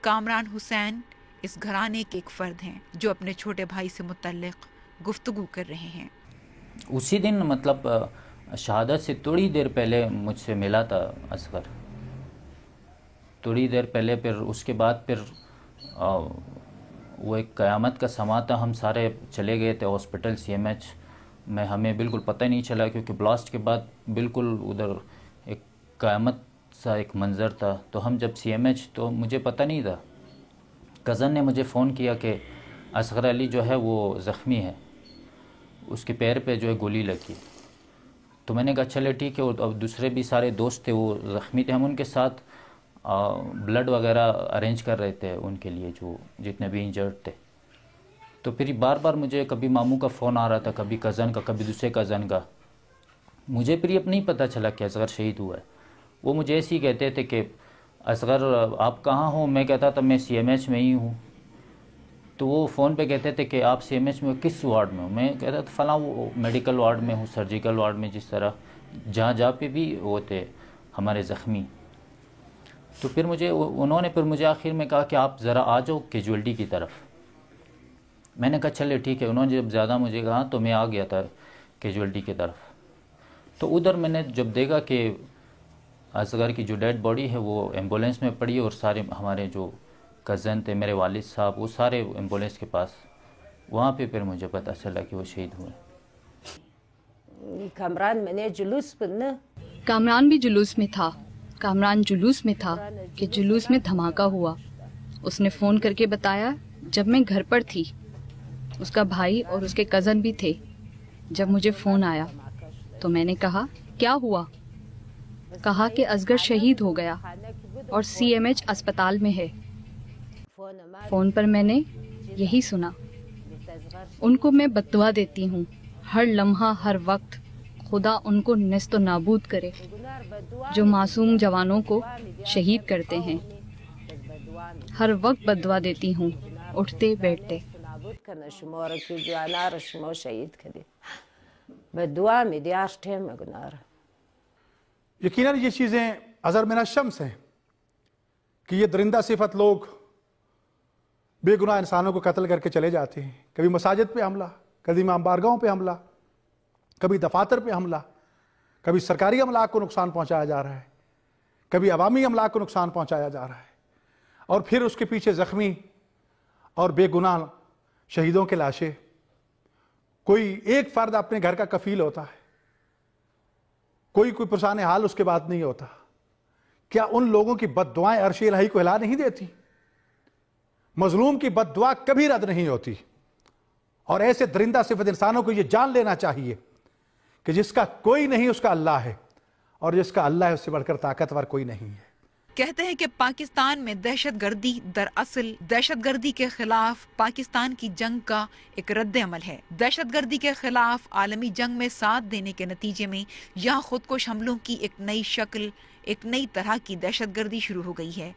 کامران حسین اس گھرانے کے ایک فرد ہیں جو اپنے چھوٹے بھائی سے متعلق گفتگو کر رہے ہیں۔ اسی دن مطلب شہادت سے تھوڑی دیر پہلے مجھ سے ملا تھا اصغر، تھوڑی دیر پہلے، پھر اس کے بعد پھر وہ ایک قیامت کا سما تھا، ہم سارے چلے گئے تھے ہاسپٹل سی ایم ایچ میں، ہمیں بالکل پتہ ہی نہیں چلا کیونکہ بلاسٹ کے بعد بالکل ادھر ایک قیامت سا ایک منظر تھا۔ تو ہم جب سی ایم ایچ، تو مجھے پتہ نہیں تھا، کزن نے مجھے فون کیا کہ اصغر علی جو ہے وہ زخمی ہے، اس کے پیر پہ جو ہے گولی لگی۔ تو میں نے کہا چلے ٹھیک ہے، اور دوسرے بھی سارے دوست تھے وہ زخمی تھے، ہم ان کے ساتھ بلڈ وغیرہ ارینج کر رہے تھے ان کے لیے جو جتنے بھی انجرڈ تھے۔ تو پھر بار بار مجھے کبھی ماموں کا فون آ رہا تھا، کبھی کزن کا، کبھی دوسرے کزن کا۔ مجھے پھر یہ نہیں پتہ چلا کہ اصغر شہید ہوا ہے۔ وہ مجھے ایسے ہی کہتے تھے کہ اصغر آپ کہاں ہو؟ میں کہتا تھا میں سی ایم ایچ میں ہی ہوں۔ تو وہ فون پہ کہتے تھے کہ آپ سی ایم ایچ میں کس وارڈ میں ہوں؟ میں کہتا تھا فلاں وہ میڈیکل وارڈ میں ہوں، سرجیکل وارڈ میں، جس طرح جہاں پہ بھی وہ تھے ہمارے زخمی۔ تو پھر انہوں نے مجھے آخر میں کہا کہ آپ ذرا آ جاؤ کیجویلٹی کی طرف۔ میں نے کہا چلے ٹھیک ہے۔ انہوں نے جب زیادہ مجھے کہا تو میں آ گیا تھا کیجویلٹی کی طرف۔ تو ادھر میں نے جب دیکھا کہ اصغر کی جو ڈیڈ باڈی ہے وہ ایمبولینس میں پڑی، اور سارے ہمارے جو کزن تھے، میرے والد صاحب، وہ سارے ایمبولینس کے پاس، وہاں پہ پھر مجھے پتہ چلا کہ وہ شہید ہوئے۔ کامران بھی جلوس میں تھا، کامران جلوس میں تھا کہ جلوس میں دھماکہ ہوا۔ اس نے فون کر کے بتایا جب میں گھر پر تھی، اس کا بھائی اور اس کے کزن بھی تھے۔ جب مجھے فون آیا تو میں نے کہا کیا ہوا؟ کہا کہ اصغر شہید ہو گیا اور سی ایم ایچ اسپتال میں ہے۔ فون پر میں نے یہی سنا۔ ان کو میں بد دعا دیتی ہوں، ہر لمحہ ہر وقت خدا ان کو نیست و نابود کرے جو معصوم جوانوں کو شہید کرتے ہیں۔ ہر وقت بد دعا دیتی ہوں، اٹھتے بیٹھتے۔ یقیناً یہ چیزیں اظہر من الشمس ہیں کہ یہ درندہ صفت لوگ بے گناہ انسانوں کو قتل کر کے چلے جاتے ہیں۔ کبھی مساجد پہ حملہ، کبھی امام بارگاہوں پہ حملہ، کبھی دفاتر پہ حملہ، کبھی سرکاری املاک کو نقصان پہنچایا جا رہا ہے، کبھی عوامی املاک کو نقصان پہنچایا جا رہا ہے، اور پھر اس کے پیچھے زخمی اور بے گناہ شہیدوں کے لاشیں۔ کوئی ایک فرد اپنے گھر کا کفیل ہوتا ہے، کوئی پرسان حال اس کے بعد نہیں ہوتا۔ کیا ان لوگوں کی بد دعائیں عرش الہی کو ہلا نہیں دیتی؟ مظلوم کی بد دعا کبھی رد نہیں ہوتی، اور ایسے درندہ صفت انسانوں کو یہ جان لینا چاہیے کہ جس کا کوئی نہیں اس کا اللہ ہے، اور جس کا اللہ ہے اس سے بڑھ کر طاقتور کوئی نہیں ہے۔ کہتے ہیں کہ پاکستان میں دہشت گردی دراصل دہشت گردی کے خلاف پاکستان کی جنگ کا ایک رد عمل ہے۔ دہشت گردی کے خلاف عالمی جنگ میں ساتھ دینے کے نتیجے میں یہاں خودکش حملوں کی ایک نئی شکل، ایک نئی طرح کی دہشت گردی شروع ہو گئی ہے،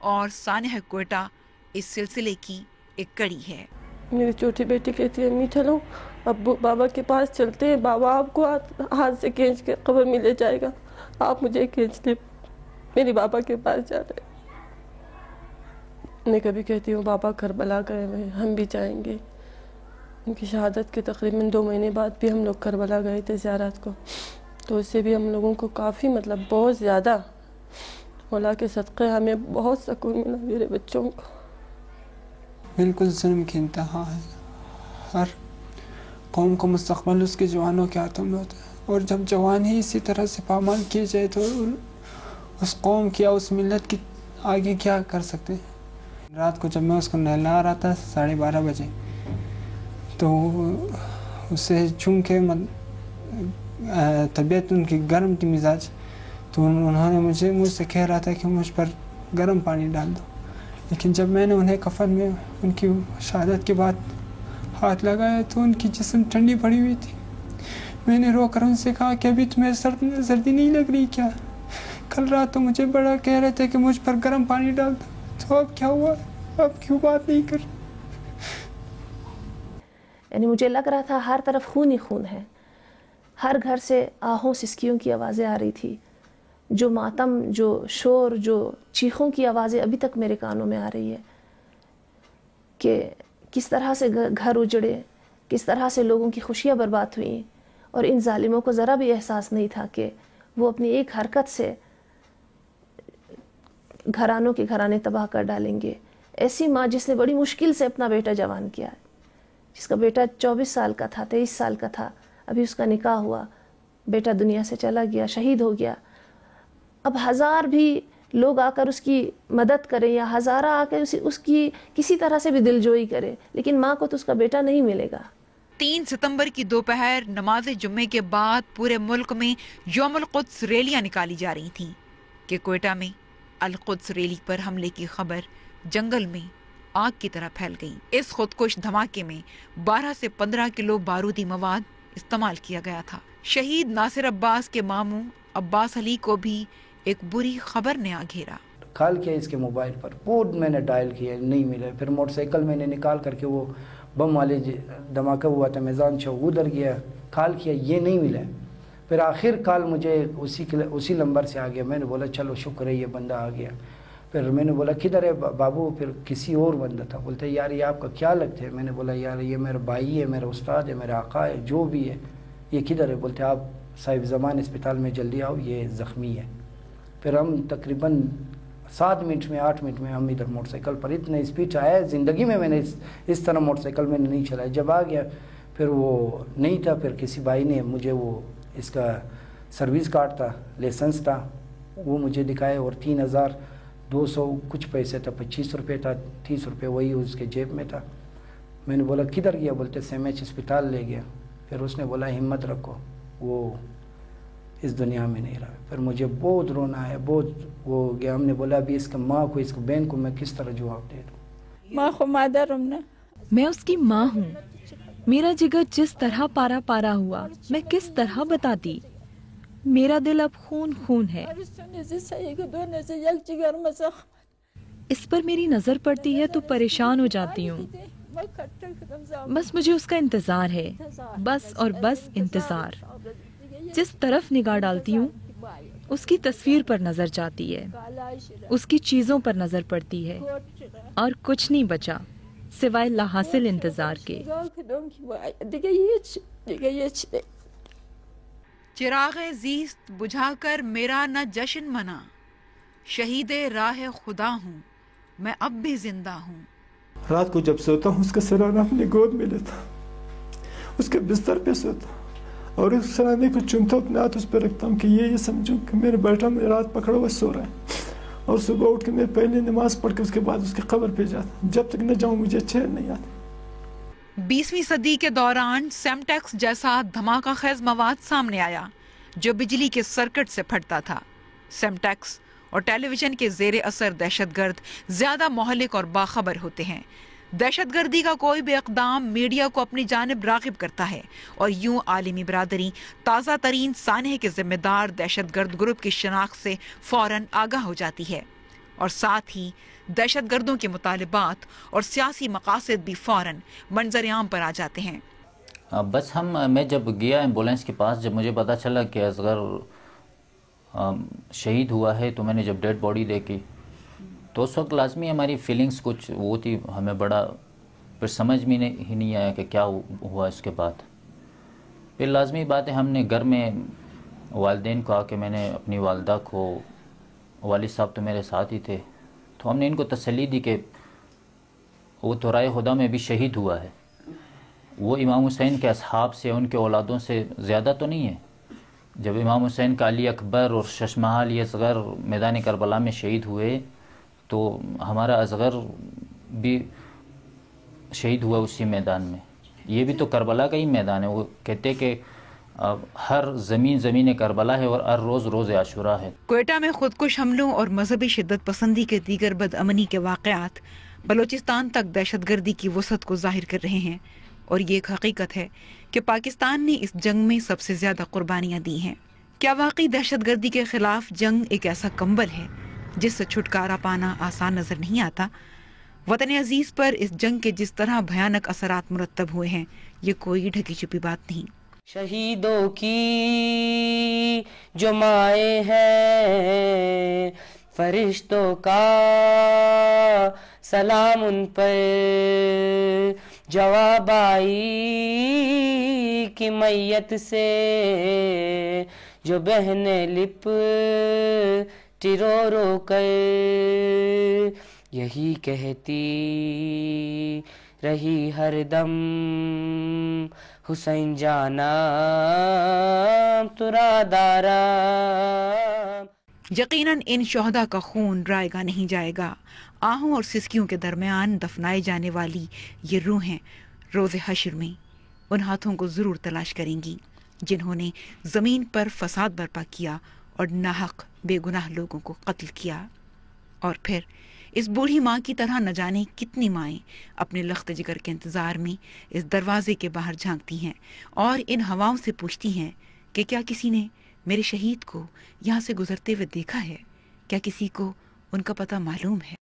اور سانحہ کوئٹہ اس سلسلے کی ایک کڑی ہے۔ میری چھوٹی بیٹی کہتی ہے امی چلو ابو بابا کے پاس چلتے ہیں، بابا آپ کو ہاتھ سے کھینچ کے قبر میں لے جائے گا، آپ مجھے کھینچ لیں، میری بابا کے پاس جا رہے۔ میں کبھی کہتی ہوں بابا کربلا گئے ہوئے، ہم بھی جائیں گے۔ ان کی شہادت کے تقریباً 2 مہینے بعد بھی ہم لوگ کربلا گئے تھے زیارت کو، تو اس سے بھی ہم لوگوں کو کافی بہت زیادہ مولا کے صدقے ہمیں بہت سکون ملا، میرے بچوں کو۔ بالکل ظلم کی انتہا ہے، ہر قوم کو مستقبل اس کے جوانوں کے ہاتھوں میں ہوتا ہے، اور جب جوان ہی اسی طرح سے پامال کیے جائے تو اس قوم کی یا اس ملت کی آگے کیا کر سکتے ہیں۔ رات کو جب میں اس کو نہلا رہا تھا 12:30 بجے، تو اسے چونکہ طبیعت ان کی گرم تھی مزاج، تو انہوں نے مجھ سے کہہ رہا تھا کہ مجھ پر گرم پانی ڈال دو، لیکن جب میں نے انہیں کفن میں ان کی شہادت کے بعد ہاتھ لگایا تو ان کی جسم ٹھنڈی پڑی ہوئی تھی۔ میں نے رو کر ان سے کہا کہ ابھی تمہیں سردی نہیں لگ رہی کیا؟ کل رات تو مجھے بڑا کہہ رہے تھے کہ مجھ پر گرم پانی ڈال دو، تو اب کیا ہوا؟ اب کیوں بات نہیں کر؟ یعنی مجھے لگ رہا تھا ہر طرف خون ہی خون ہے، ہر گھر سے آہوں سسکیوں کی آوازیں آ رہی تھی، جو ماتم، جو شور، جو چیخوں کی آوازیں ابھی تک میرے کانوں میں آ رہی ہے کہ کس طرح سے گھر اجڑے، کس طرح سے لوگوں کی خوشیاں برباد ہوئیں، اور ان ظالموں کو ذرا بھی احساس نہیں تھا کہ وہ اپنی ایک حرکت سے گھرانوں کے گھرانے تباہ کر ڈالیں گے۔ ایسی ماں جس نے بڑی مشکل سے اپنا بیٹا جوان کیا، جس کا بیٹا 24 سال کا تھا، 23 سال کا تھا، ابھی اس کا نکاح ہوا، بیٹا دنیا سے چلا گیا، شہید ہو گیا۔ اب ہزار بھی لوگ آ کر اس کی مدد کریں یا ہزارہ آ کر اس کی کسی طرح سے بھی دلجوئی کرے، لیکن ماں کو تو اس کا بیٹا نہیں ملے گا۔ 3 ستمبر کی دوپہر نماز جمعے کے بعد پورے ملک میں یوم القدس ریلیاں نکالی جا رہی تھیں کہ کوئٹہ میں القدس ریلی پر حملے کی خبر جنگل میں آگ کی طرح پھیل گئی۔ اس خودکش دھماکے میں 12 سے 15 کلو بارودی مواد استعمال کیا گیا تھا۔ شہید ناصر عباس کے ماموں عباس علی کو بھی ایک بری خبر نے آ گھیرا۔ کال کیا اس کے موبائل پر، بہت میں نے ڈائل کیا، نہیں ملا۔ پھر موٹر سائیکل میں نے نکال کر کے وہ بم والے دھماکہ ہوا تھا میزان چوک، ادھر گیا، کال کیا، یہ نہیں ملا۔ پھر آخر کال مجھے اسی نمبر سے آ گیا۔ میں نے بولا چلو شکر ہے یہ بندہ آ گیا۔ پھر میں نے بولا کدھر ہے بابو؟ پھر کسی اور بندہ تھا، بولتے یار یہ آپ کا کیا لگتا ہے؟ میں نے بولا یار یہ میرا بھائی ہے، میرا استاد ہے، میرا آقا ہے، جو بھی ہے، یہ کدھر ہے؟ بولتے آپ صاحب زمان اسپتال میں جلدی آؤ، یہ زخمی ہے۔ پھر ہم تقریباً 7 منٹ میں 8 منٹ میں ہم ادھر موٹر سائیکل پر، اتنا اسپیڈ آیا زندگی میں نے اس طرح موٹر سائیکل میں نہیں چلایا۔ جب آ گیا پھر وہ نہیں تھا، پھر کسی بھائی نے مجھے وہ اس کا سروس کارڈ تھا، لائسنس تھا، وہ مجھے دکھایا، اور 3200 کچھ پیسے تھا، 25 روپے تھا، 30 روپے وہی اس کے جیب میں تھا۔ میں نے بولا کدھر گیا؟ بولتے SMH اسپتال لے گیا۔ پھر اس نے بولا ہمت رکھو، وہ اس دنیا میں نہیں رہا۔ پھر مجھے بہت رونا آیا، بہت وہ گیا۔ ہم نے بولا ابھی اس کا ماں کو، اس کو بہن کو میں کس طرح جواب دے دوں؟ ماں کو مادرم نا، میں اس کی ماں ہوں۔ میرا جگر جس طرح پارا پارا ہوا میں کس طرح بتاتی؟ میرا دل اب خون خون ہے۔ اس پر میری نظر پڑتی ہے تو پریشان ہو جاتی ہوں۔ بس مجھے اس کا انتظار ہے، بس اور بس انتظار۔ جس طرف نگاہ ڈالتی ہوں اس کی تصویر پر نظر جاتی ہے، اس کی چیزوں پر نظر پڑتی ہے، اور کچھ نہیں بچا سوائے لا حاصل انتظار کے۔ چراغ زیست بجھا کر میرا نہ جشن منا، شہید راہ خدا ہوں میں اب بھی زندہ ہوں۔ رات کو جب سوتا ہوں اس کا سرانا اپنی گود میں لیتا، اس کے بستر پہ سوتا اور اس سرانے کو چومتا، اپنے ہاتھ اس پہ رکھتا ہوں کہ یہ سمجھوں کہ میرا بیٹا میرے رات پکڑا ہوا سو رہا ہے، اور صبح اٹھ کے میں پہلے نماز پڑھ کے اس کے بعد اس کی قبر پہ جاتا، جب تک نہ جاؤں مجھے چین نہیں آتی۔ 20ویں صدی کے دوران سیمٹیکس جیسا دھماکہ خیز مواد سامنے آیا جو بجلی کے سرکٹ سے پھٹتا تھا۔ سیمٹیکس اور ٹیلی ویژن کے زیر اثر دہشت گرد زیادہ مہلک اور باخبر ہوتے ہیں۔ دہشت گردی کا کوئی بھی اقدام میڈیا کو اپنی جانب راغب کرتا ہے، اور یوں عالمی برادری تازہ ترین سانحے کے ذمہ دار دہشت گرد گروپ کی شناخت سے فوراً آگاہ ہو جاتی ہے، اور ساتھ ہی دہشت گردوں کے مطالبات اور سیاسی مقاصد بھی فوراً منظر عام پر آ جاتے ہیں۔ بس میں جب گیا ایمبولینس کے پاس، جب مجھے پتا چلا کہ اصغر شہید ہوا ہے، تو میں نے جب ڈیڈ باڈی دیکھی تو اس وقت لازمی ہماری فیلنگز کچھ وہ تھی، ہمیں بڑا پھر سمجھ میں ہی نہیں آیا کہ کیا ہوا اس کے بعد۔ پھر لازمی بات ہے ہم نے گھر میں والدین کو آ کے میں نے اپنی والدہ کو، والد صاحب تو میرے ساتھ ہی تھے، تو ہم نے ان کو تسلی دی کہ وہ تو رائے خدا میں بھی شہید ہوا ہے، وہ امام حسین کے اصحاب سے، ان کے اولادوں سے زیادہ تو نہیں ہے۔ جب امام حسین کا علی اکبر اور ششمحال یہ اصغر میدان کربلا میں شہید ہوئے، تو ہمارا اصغر بھی شہید ہوا اسی میدان میں۔ یہ بھی تو کربلا کا ہی میدان ہے۔ وہ کہتے کہ ہر زمین کربلا ہے اور ہر روز عاشورہ ہے۔ کوئٹہ میں خودکش حملوں اور مذہبی شدت پسندی کے دیگر بدامنی کے واقعات بلوچستان تک دہشت گردی کی وسعت کو ظاہر کر رہے ہیں، اور یہ ایک حقیقت ہے کہ پاکستان نے اس جنگ میں سب سے زیادہ قربانیاں دی ہیں۔ کیا واقعی دہشت گردی کے خلاف جنگ ایک ایسا کمبل ہے جس سے چھٹکارا پانا آسان نظر نہیں آتا؟ وطن عزیز پر اس جنگ کے جس طرح بھیانک اثرات مرتب ہوئے ہیں، یہ کوئی ڈھکی چھپی بات نہیں۔ شہیدوں کی جو مائیں ہیں فرشتوں کا سلام ان پر، جواب آئی کہ میت سے جو بہنے لپ ٹرو رو کر یہی کہتی رہی ہر دم، حسین جانا ترا دارا۔ یقیناً ان شہداء کا خون رائے گا نہیں جائے گا۔ آہوں اور سسکیوں کے درمیان دفنائے جانے والی یہ روحیں روز حشر میں ان ہاتھوں کو ضرور تلاش کریں گی جنہوں نے زمین پر فساد برپا کیا اور ناحق بے گناہ لوگوں کو قتل کیا۔ اور پھر اس بوڑھی ماں کی طرح نہ جانے کتنی مائیں اپنے لخت جگر کے انتظار میں اس دروازے کے باہر جھانکتی ہیں اور ان ہواؤں سے پوچھتی ہیں کہ کیا کسی نے میرے شہید کو یہاں سے گزرتے ہوئے دیکھا ہے؟ کیا کسی کو ان کا پتہ معلوم ہے؟